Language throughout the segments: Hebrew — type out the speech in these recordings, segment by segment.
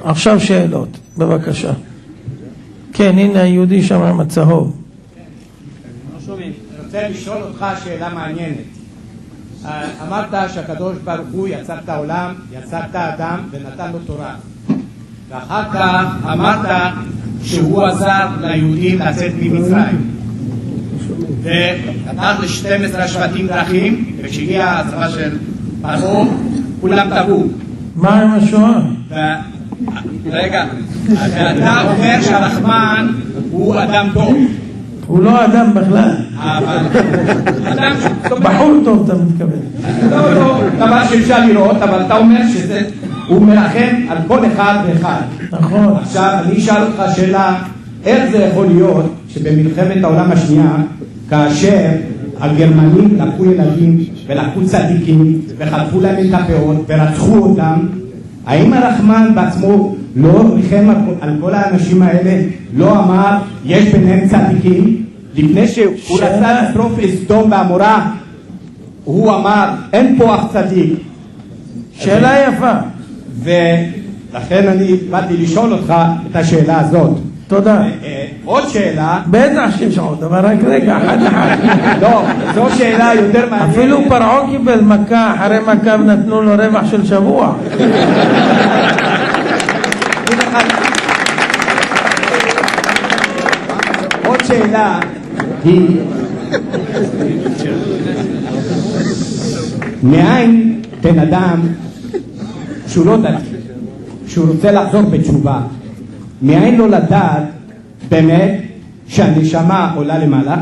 עכשיו שאלות, בבקשה. כן, הנה היהודי שם עם הצהוב. אני רוצה לשאול אותך שאלה מעניינת. אמרת שהקדוש ברוך הוא יצר את העולם, יצר את האדם ונתן לו תורה. ואחר כך אמרת שהוא עזר ליהודים לצאת ממצרים. ונתן ל-12 שבטים דרכים, וכשהגיע הצבא של פרעה, כולם טבעו. מה עם השואה? רגע, ואתה אומר שהרחמן הוא אדם טוב. הוא לא אדם בכלל. אבל אדם בחור טוב אתה מתכוון. לא, דבר שאפשר לראות, אבל אתה אומר שהוא מרחם על כל אחד ואחד. נכון. עכשיו אני אשאל אותך שאלה, איך זה יכול להיות שבמלחמת העולם השנייה, כאשר הגרמנים לקחו ילדים ולקחו צדיקים וחטפו להם את הפאות ורצחו אותם, האם הרחמן בעצמו לא ריחם על כל האנשים האלה, לא אמר יש ביניהם צדיקים? לפני שהוא רצה לשרוף את סדום ועמורה, הוא אמר אין פה אף צדיק. שאלה יפה. ולכן אני באתי לשאול אותך את השאלה הזאת. תודה. עוד שאלה. בטח שיש עוד, אבל רק רגע, אחד. לא, זו שאלה יותר מעניינת. אפילו פרעה קיבל מכה, אחרי מכה נתנו לו רווח של שבוע. עוד שאלה היא, מאין בן אדם שהוא לא דתי, שהוא רוצה לחזור בתשובה, מאין לא לדעת באמת שהנשמה עולה למעלה?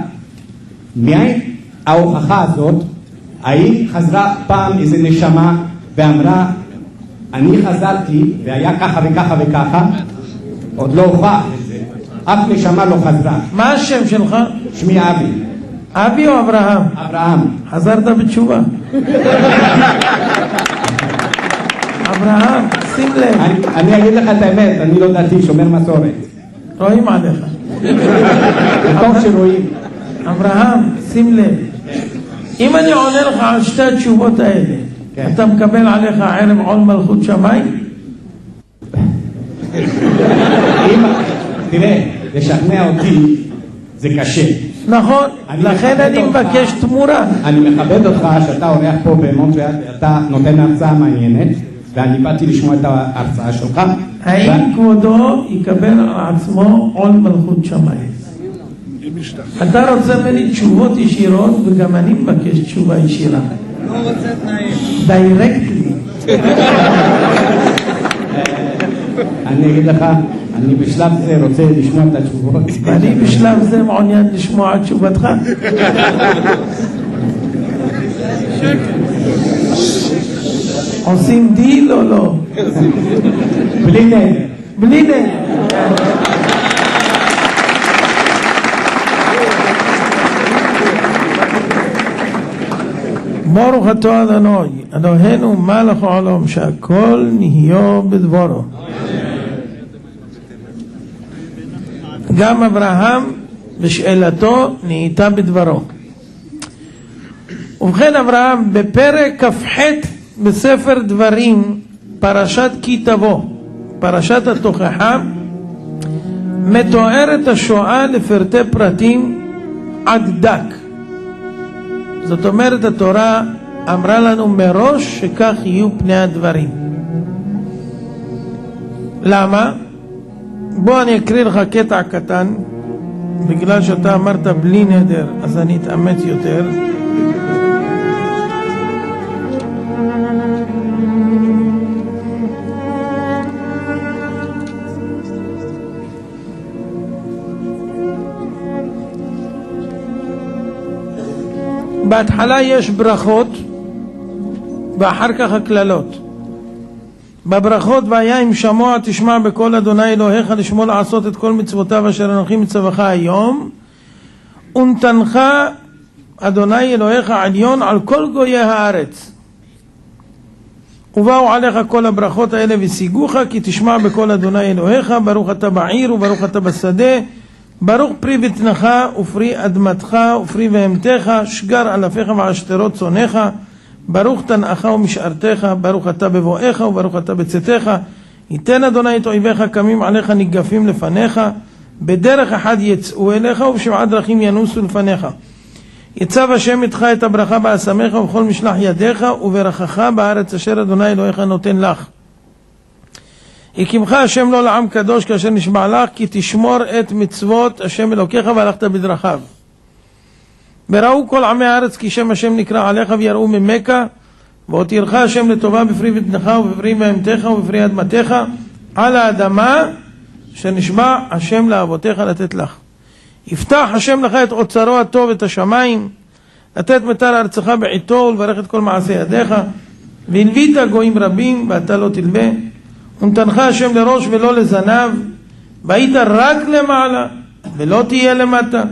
מאין ההוכחה הזאת? האם חזרה פעם איזה נשמה ואמרה אני חזרתי והיה ככה וככה וככה? עוד לא הוכח את זה, אף נשמה לא חזרה. מה השם שלך? שמי אבי. אבי או אברהם? אברהם. חזרת בתשובה? אברהם, שים לב. אני אגיד לך את האמת, אני לא דתי, שומר מסורת. רואים עליך. טוב שרואים. אברהם, שים לב. אם אני עונה לך על שתי התשובות האלה, אתה מקבל עליך ערב עול מלכות שמיים? תראה, לשכנע אותי זה קשה. נכון, לכן אני מבקש תמורה. אני מכבד אותך שאתה אורח פה במונטריאל ואתה נותן הרצאה מעניינת, ואני באתי לשמוע את ההרצאה שלך. האם כבודו יקבל על עצמו עול מלכות שמיים? אתה רוצה ממני תשובות ישירות, וגם אני מבקש תשובה ישירה. לא רוצה תנאים. דיירקטלי. אני אגיד לך, אני בשלב זה רוצה לשמוע את התשובות. ואני בשלב זה מעוניין לשמוע את תשובתך. עושים דיל או לא? בלי נדר. בלי נדר. ברוך אתה אדוני, אלוהינו מלך העולם, שהכל נהיה בדברו. גם אברהם בשאלתו נהייתה בדברו. ובכן אברהם, בפרק כ"ח בספר דברים, פרשת כי תבוא, פרשת התוכחה, מתוארת השואה לפרטי פרטים עד דק. זאת אומרת, התורה אמרה לנו מראש שכך יהיו פני הדברים. למה? בוא אני אקריא לך קטע קטן, בגלל שאתה אמרת בלי נדר אז אני אתאמץ יותר. בהתחלה יש ברכות ואחר כך הכללות. בברכות, והיה אם שמוע תשמע בקול אדוני אלוהיך לשמוע לעשות את כל מצוותיו אשר אנוכי מצווך היום, ונתנך אדוני אלוהיך עליון על כל גויי הארץ. ובאו עליך כל הברכות האלה ושיגוך, כי תשמע בקול אדוני אלוהיך, ברוך אתה בעיר וברוך אתה בשדה, ברוך פרי בטנך ופרי אדמתך ופרי בהמתך, שגר אלפיך ועשתרות צונך, ברוך תנאך ומשארתך, ברוך אתה בבואך וברוך אתה בצאתך, ייתן אדוני את אויביך קמים עליך ניגפים לפניך, בדרך אחד יצאו אליך ובשבעה דרכים ינוסו לפניך. יצב השם איתך את הברכה באסמך ובכל משלח ידיך וברכך בארץ אשר אדוני אלוהיך נותן לך. הקימך השם לו לעם קדוש כאשר נשבע לך, כי תשמור את מצוות השם אלוקיך והלכת בדרכיו. וראו כל עמי הארץ כי שם השם נקרא עליך ויראו ממך, והותירך השם לטובה בפרי בטנך ובפרי בהמתך ובפרי אדמתך על האדמה שנשבע השם לאבותיך לתת לך. יפתח השם לך את אוצרו הטוב את השמיים, לתת מטר ארצך בעיתו ולברך את כל מעשי ידיך, והלווית גויים רבים ואתה לא תלווה. ונתנך השם לראש ולא לזנב, והיית רק למעלה ולא תהיה למטה,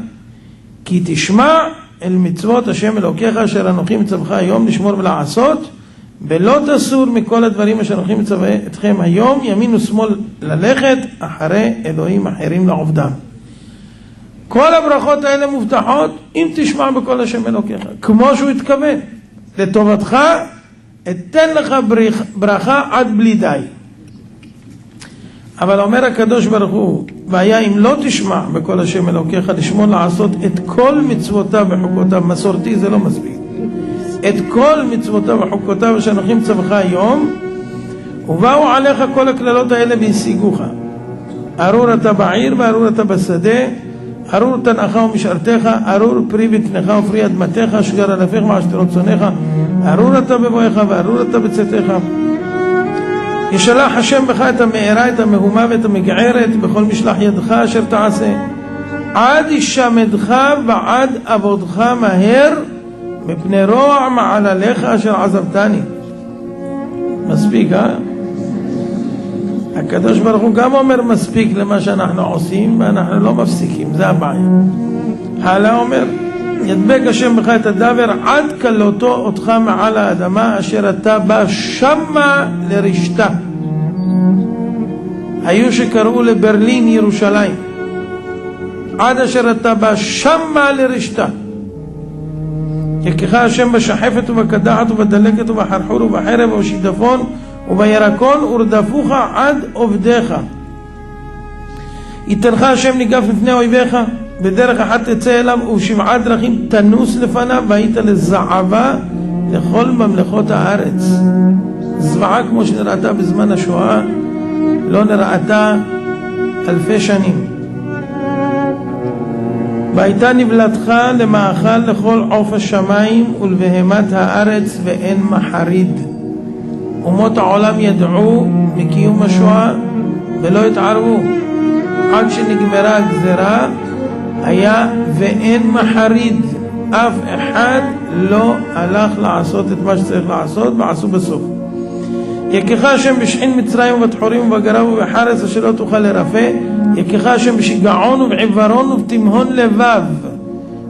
כי תשמע אל מצוות השם אלוקיך אשר אנוכי מצווך היום לשמור ולעשות, ולא תסור מכל הדברים אשר אנוכי מצווה אתכם היום ימין ושמאל ללכת אחרי אלוהים אחרים לעובדם. כל הברכות האלה מובטחות אם תשמע בכל השם אלוקיך, כמו שהוא התכוון. לטובתך אתן לך ברכה עד בלי די. אבל אומר הקדוש ברוך הוא, והיה אם לא תשמע בכל השם אלוקיך לשמור לעשות את כל מצוותיו וחוקותיו, מסורתי זה לא מספיק, את כל מצוותיו וחוקותיו שאנוכי מצווך היום, ובאו עליך כל הכללות האלה והשיגוך. ארור אתה בעיר וארור אתה בשדה, ארור תנאך ומשארתך, ארור פרי בטנך ופרי אדמתך, שגר אלפיך ועשתרות צונך, ארור אתה בבואך וארור אתה בצאתך. ישלח השם בך את המארה, את המהומה ואת המגערת בכל משלח ידך אשר תעשה, עד ישמדך ועד עבודך מהר מפני רוע מעלליך אשר עזבתני. מספיק, הקדוש ברוך הוא גם אומר מספיק למה שאנחנו עושים ואנחנו לא מפסיקים, זה הבעיה. הלאה אומר, ידבק השם בך את הדבר עד כלותו אותך מעל האדמה אשר אתה בא שמה לרשתה. היו שקראו לברלין ירושלים, עד אשר אתה בא שמה לרשתה. יקחה השם בשחפת ובקדחת ובדלקת ובחרחור ובחרב ובשיטפון ובירקון ורדפוך עד עובדיך. יתנך השם ניגף לפני אויביך, בדרך אחת תצא אליו ובשבעה דרכים תנוס לפניו, והיית לזעבה לכל ממלכות הארץ. זוועה כמו שנראתה בזמן השואה לא נראתה אלפי שנים. והייתה נבלתך למאכל לכל עוף השמיים ולבהמת הארץ ואין מחריד. אומות העולם ידעו מקיום השואה ולא התערבו, עד שנגמרה הגזרה היה ואין מחריד, אף אחד לא הלך לעשות את מה שצריך לעשות, ועשו בסוף. יקחה השם בשחין מצרים ובתחורים ובגרב ובחרס אשר לא תוכל לרפא, יקחה השם בשיגעון ובעיוורון ובתימהון לבב.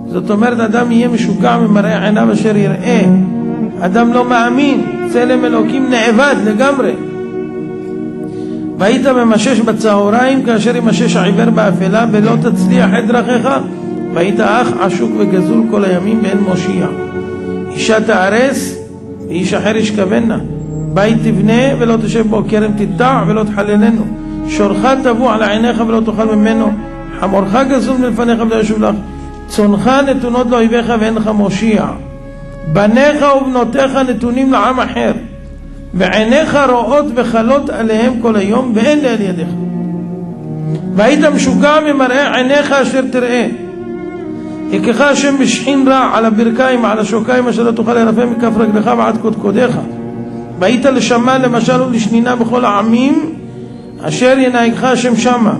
זאת אומרת, אדם יהיה משוגע ממראה עיניו אשר יראה, אדם לא מאמין, צלם אלוקים נאבד לגמרי. והיית ממשש בצהריים כאשר ימשש העיוור באפלה ולא תצליח את דרכיך, והיית אח עשוק וגזול כל הימים באין מושיע. אישה תארס ואיש אחר ישכבנה, בית תבנה ולא תשב בו, כרם תטע ולא תחללנו, שורך תבוא על עיניך ולא תאכל ממנו, חמורך גזול מלפניך ולא ישוב לך, צונך נתונות לאויביך ואין לך מושיע. בניך ובנותיך נתונים לעם אחר, ועיניך רואות וחלות עליהם כל היום ואין לאל ידיך. והיית משוגע ממראה עיניך אשר תראה. יקחה השם בשחין רע על הברכיים על השוקיים אשר לא תוכל לרפא מכף רגלך ועד קודקודיך. והיית לשמה למשל ולשנינה בכל העמים אשר ינהגך השם שמה.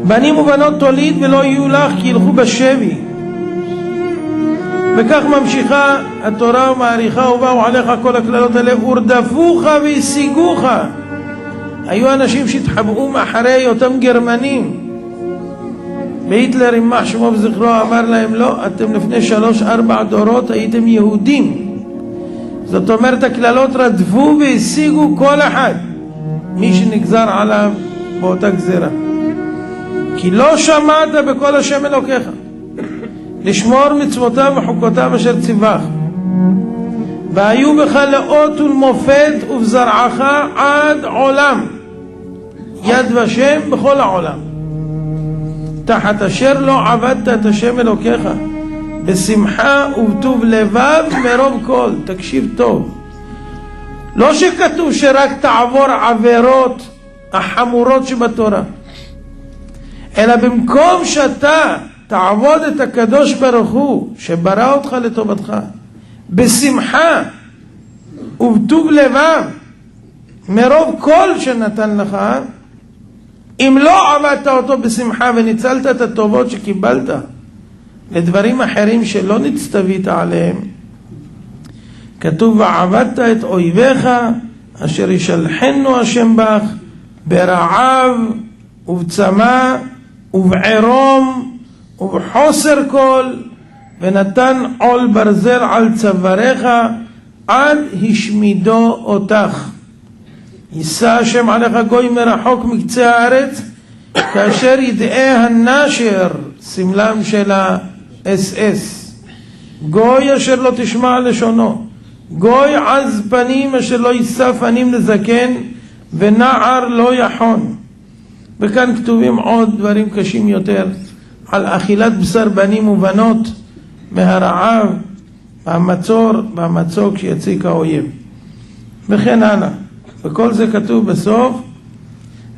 בנים ובנות תוליד ולא יהיו לך כי ילכו בשבי. וכך ממשיכה התורה ומעריכה, ובאו עליך כל הכללות האלה ורדפוך והשיגוך. היו אנשים שהתחבאו מאחורי אותם גרמנים, והיטלר יימח שמו וזכרו אמר להם לא, אתם לפני 3-4 דורות הייתם יהודים. זאת אומרת, הכללות רדפו והשיגו כל אחד מי שנגזר עליו באותה גזרה, כי לא שמעת בכל השם אלוקיך לשמור מצוותיו וחוקותיו אשר ציווך. והיו בך לאות ולמופת ובזרעך עד עולם, יד ושם בכל העולם, תחת אשר לא עבדת את השם אלוקיך בשמחה ובטוב לבב מרוב כל. תקשיב טוב, לא שכתוב שרק תעבור עבירות החמורות שבתורה, אלא במקום שאתה תעבוד את הקדוש ברוך הוא שברא אותך לטובתך בשמחה ובטוב לבב מרוב כל שנתן לך, אם לא עבדת אותו בשמחה וניצלת את הטובות שקיבלת לדברים אחרים שלא נצטווית עליהם, כתוב ועבדת את אויביך אשר ישלחנו השם בך ברעב ובצמא ובערום ובחוסר כל, ונתן עול ברזל על צוואריך עד השמידו אותך. יישא השם עליך גוי מרחוק מקצה הארץ כאשר ידעי הנשר, סמלם של ה-SS, גוי אשר לא תשמע לשונו, גוי עז פנים אשר לא יישא פנים לזקן, ונער לא יחון. וכאן כתובים עוד דברים קשים יותר על אכילת בשר בנים ובנות מהרעב והמצוק שיציק האויב וכן הלאה. וכל זה כתוב בסוף,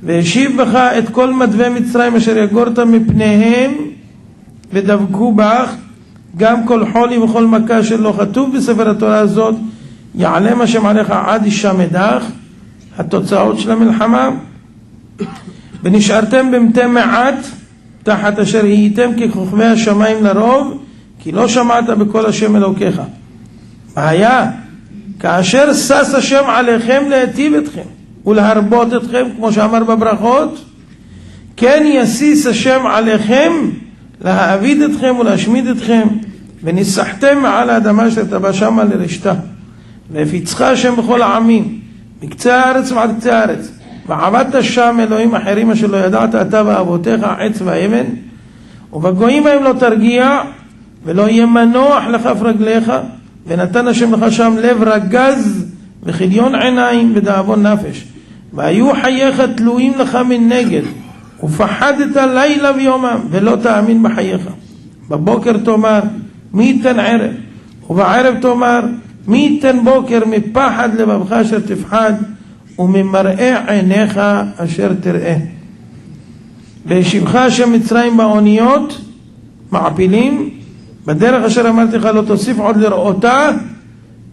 והשיב בך את כל מדווי מצרים אשר יגורת מפניהם ודבקו בך, גם כל חולי וכל מכה שלא כתוב בספר התורה הזאת, יעלם השם עליך עד ישמדך. התוצאות של המלחמה, ונשארתם במתי מעט תחת אשר הייתם ככוכבי השמיים לרוב, כי לא שמעת בקול השם אלוקיך. היה כאשר שש השם עליכם להיטיב אתכם ולהרבות אתכם, כמו שאמר בברכות, כן יסיס השם עליכם להעביד אתכם ולהשמיד אתכם, וניסחתם מעל האדמה אשר טבע שמה לרשתה, והפיצך השם בכל העמים מקצה הארץ ועד קצה הארץ, ועבדת שם אלוהים אחרים אשר לא ידעת אתה ואבותיך, עץ והאבן, ובגויים בהם לא תרגיע ולא יהיה מנוח לכף רגליך, ונתן השם לך שם לב רגז וכליון עיניים ודאבון נפש, והיו חייך תלויים לך מנגד, ופחדת לילה ויומם ולא תאמין בחייך. בבוקר תאמר מי ייתן ערב, ובערב תאמר מי ייתן בוקר, מפחד לבבך אשר תפחד וממראה עיניך אשר תראה. והשיבך השם מצרים באוניות מעפילים, בדרך אשר אמרתי לך לא תוסיף עוד לראותה,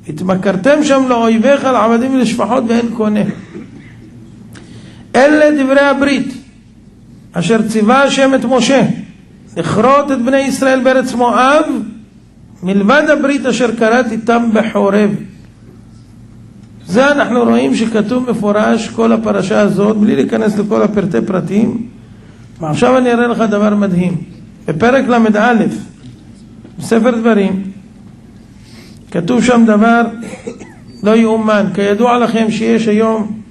התמכרתם שם לאויביך לעבדים ולשפחות ואין קונה. אלה דברי הברית אשר ציווה השם את משה לכרות את בני ישראל בארץ מואב, מלבד הברית אשר קראת איתם בחורב. זה אנחנו רואים שכתוב מפורש כל הפרשה הזאת בלי להיכנס לכל הפרטי פרטים. ועכשיו אני אראה לך דבר מדהים. בפרק למד א' בספר דברים כתוב שם דבר לא יאומן. כידוע לכם שיש היום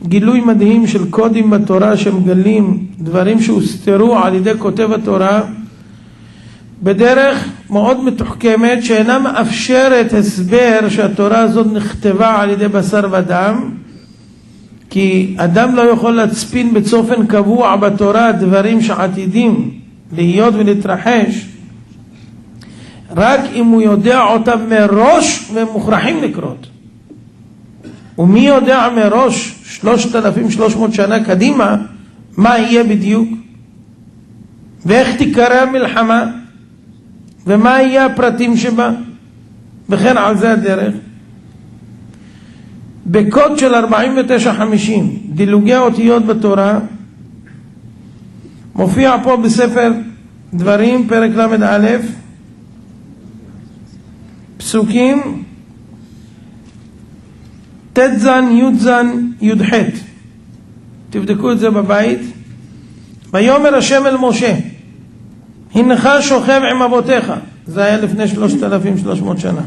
גילוי מדהים של קודים בתורה שמגלים דברים שהוסתרו על ידי כותב התורה בדרך מאוד מתוחכמת, שאינה מאפשרת הסבר שהתורה הזאת נכתבה על ידי בשר ודם, כי אדם לא יכול להצפין בצופן קבוע בתורה דברים שעתידים להיות ולהתרחש, רק אם הוא יודע אותם מראש והם מוכרחים לקרות. ומי יודע מראש 3,300 שנה קדימה מה יהיה בדיוק, ואיך תיקרא המלחמה, ומה יהיה הפרטים שבה, וכן על זה הדרך. בקוד של 4950 דילוגי האותיות בתורה מופיע פה בספר דברים פרק למד א' פסוקים תזן י"זן י"ח. תבדקו את זה בבית. ויאמר השם אל משה הנך שוכב עם אבותיך, זה היה לפני 3,300 שנה,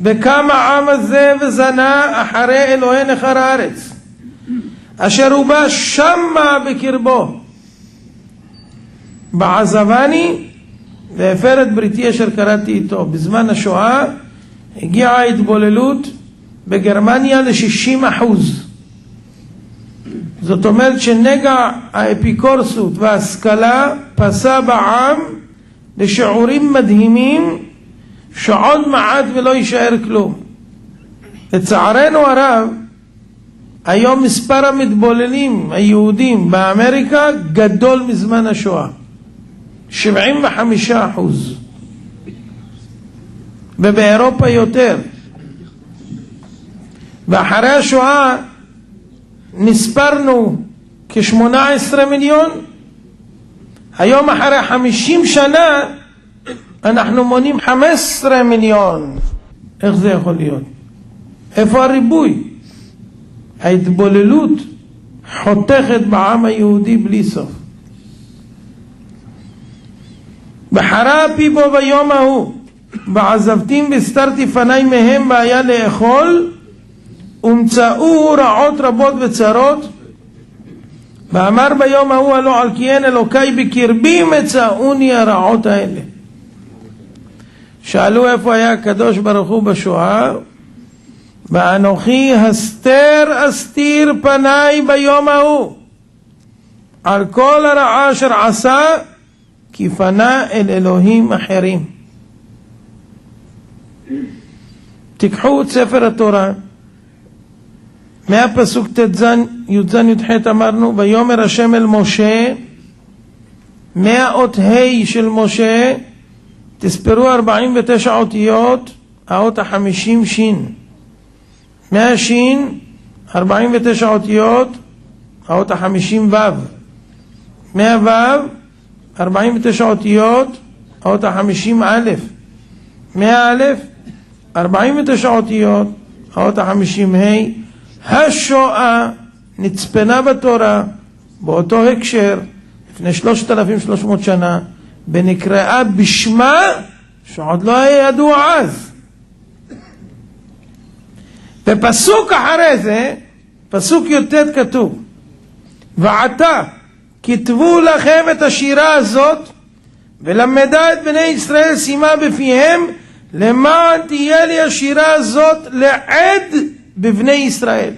וקם העם הזה וזנה אחרי אלוהי נחר הארץ אשר הוא בא שמה בקרבו, בעזבני והפר את בריתי אשר קראתי איתו. בזמן השואה הגיעה ההתבוללות בגרמניה ל-60%. זאת אומרת שנגע האפיקורסות וההשכלה פסה בעם לשיעורים מדהימים שעוד מעט ולא יישאר כלום. לצערנו הרב, היום מספר המתבוללים היהודים באמריקה גדול מזמן השואה, 75%, ובאירופה יותר. ואחרי השואה נספרנו כ-18 מיליון, היום אחרי 50 שנה אנחנו מונים 15 מיליון. איך זה יכול להיות? איפה הריבוי? ההתבוללות חותכת בעם היהודי בלי סוף. בחרה פי בו ביום ההוא, ועזבתים והסתרתי פני מהם והיה לאכול, ומצאו רעות רבות וצרות, ואמר ביום ההוא הלא על כי אין אלוקי בקרבי מצאוני הרעות האלה. שאלו איפה היה הקדוש ברוך הוא בשואה, ואנוכי אסתיר פניי ביום ההוא על כל הרעה אשר עשה, כי פנה אל אלוהים אחרים. תיקחו את ספר התורה, מהפסוק י"ז י"ח אמרנו, ויאמר השם אל משה, מהאות ה' של משה, תספרו 49 אותיות, האות ה-50 שין. 100 שין, 49 אותיות, האות ה-50 וו. 100 וו, 49 אותיות, האות ה-50 א'. 100 א', 49 אותיות, האות ה-50 ה'. השואה נצפנה בתורה באותו הקשר לפני 3,300 שנה, ונקראה בשמה שעוד לא היה ידוע אז. בפסוק אחרי זה, פסוק י"ט כתוב, ועתה כתבו לכם את השירה הזאת ולמדה את בני ישראל שימה בפיהם, למען תהיה לי השירה הזאת לעד בבני ישראל.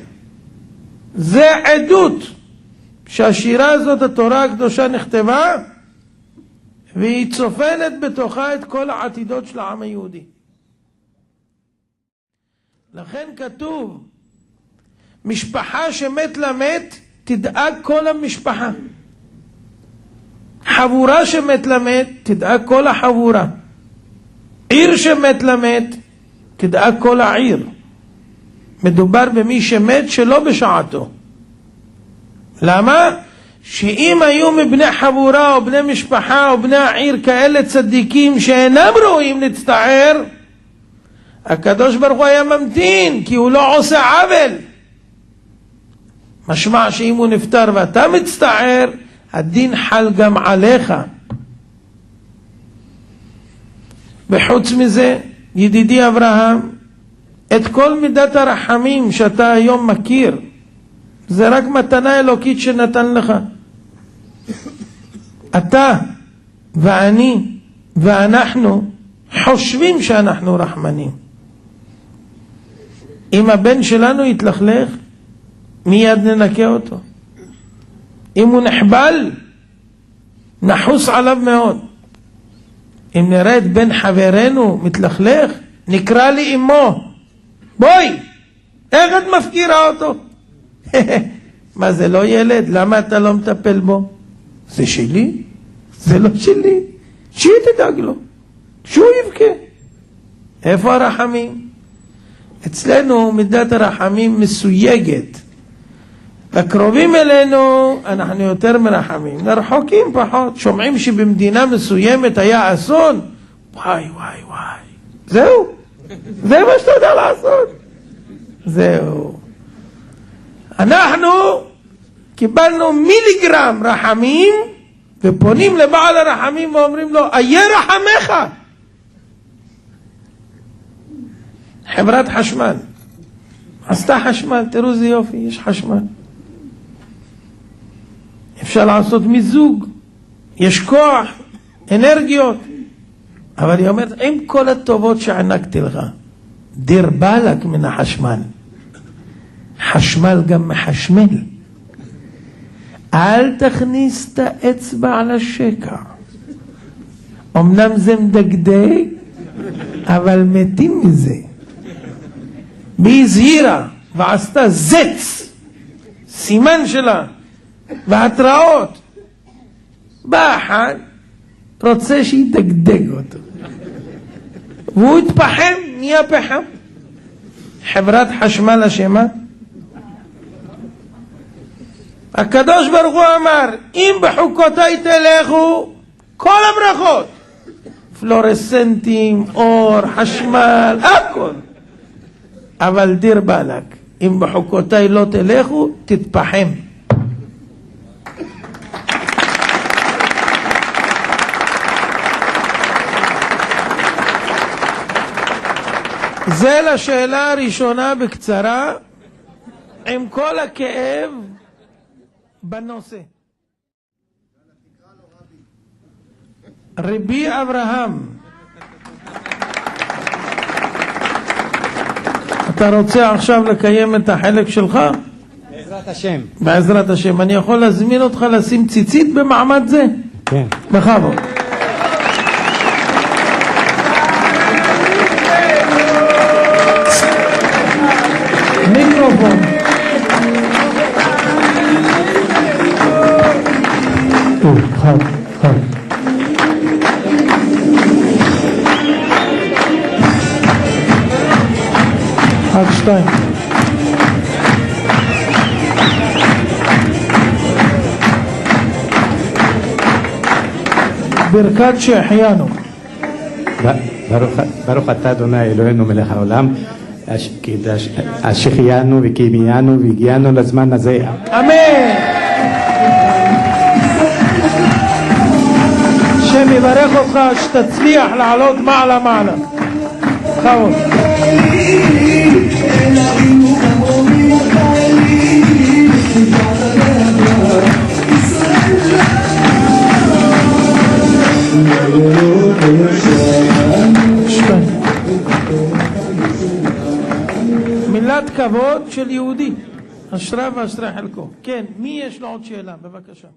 זה עדות שהשירה הזאת, התורה הקדושה, נכתבה, והיא צופנת בתוכה את כל העתידות של העם היהודי. לכן כתוב, משפחה שמת למת תדאג כל המשפחה, חבורה שמת למת תדאג כל החבורה, עיר שמת למת תדאג כל העיר. מדובר במי שמת שלא בשעתו. למה? שאם היו מבני חבורה או בני משפחה או בני העיר כאלה צדיקים שאינם ראויים להצטער, הקדוש ברוך הוא היה ממתין, כי הוא לא עושה עוול. משמע שאם הוא נפטר ואתה מצטער, הדין חל גם עליך. וחוץ מזה, ידידי אברהם, את כל מידת הרחמים שאתה היום מכיר, זה רק מתנה אלוקית שנתן לך. אתה ואני ואנחנו חושבים שאנחנו רחמנים. אם הבן שלנו יתלכלך, מיד ננקה אותו. אם הוא נחבל, נחוס עליו מאוד. אם נראה את בן חברנו מתלכלך, נקרא לי אמו, בואי, איך את מפקירה אותו? מה, זה לא ילד? למה אתה לא מטפל בו? זה שלי? זה לא שלי. שהיא תדאג לו, שהוא יבכה. איפה הרחמים? אצלנו מידת הרחמים מסויגת. הקרובים אלינו אנחנו יותר מרחמים, לרחוקים פחות. שומעים שבמדינה מסוימת היה אסון, וואי וואי וואי, זהו, זה מה שאתה יודע לעשות, זהו. אנחנו קיבלנו מיליגרם רחמים, ופונים לבעל הרחמים ואומרים לו, איה רחמך. חברת חשמל עשתה חשמל, תראו זה יופי, יש חשמל, אפשר לעשות מיזוג, יש כוח, אנרגיות, אבל היא אומרת, עם כל הטובות שענקתי לך, דיר באלק מן החשמל. חשמל גם מחשמל. אל תכניס את האצבע על השקע. אמנם זה מדגדג, אבל מתים מזה. והיא הזהירה ועשתה זץ, סימן שלה, והתראות. בא אחד, רוצה שידגדג אותו. והוא התפחם, נהיה פחם. חברת חשמל אשמה. הקדוש ברוך הוא אמר, אם בחוקותיי תלכו, כל הברכות, פלורסנטים, אור, חשמל, הכל. אבל דיר באלק, אם בחוקותיי לא תלכו, תתפחם. זה לשאלה הראשונה בקצרה, עם כל הכאב בנושא. רבי אברהם, אתה רוצה עכשיו לקיים את החלק שלך? בעזרת השם. בעזרת השם. אני יכול להזמין אותך לשים ציצית במעמד זה? כן. בכבוד. מיקרופון. חד. אחד, שתיים. ברכת שהחיינו. ברוך אתה אדוני אלוהינו מלך העולם, שהחיינו וקיימנו והגיענו לזמן הזה. אמן. השם יברך אותך שתצליח לעלות מעלה מעלה. חבוד. מילת כבוד של יהודי, אשרה ואשרה חלקו. כן, מי יש לו עוד שאלה? בבקשה.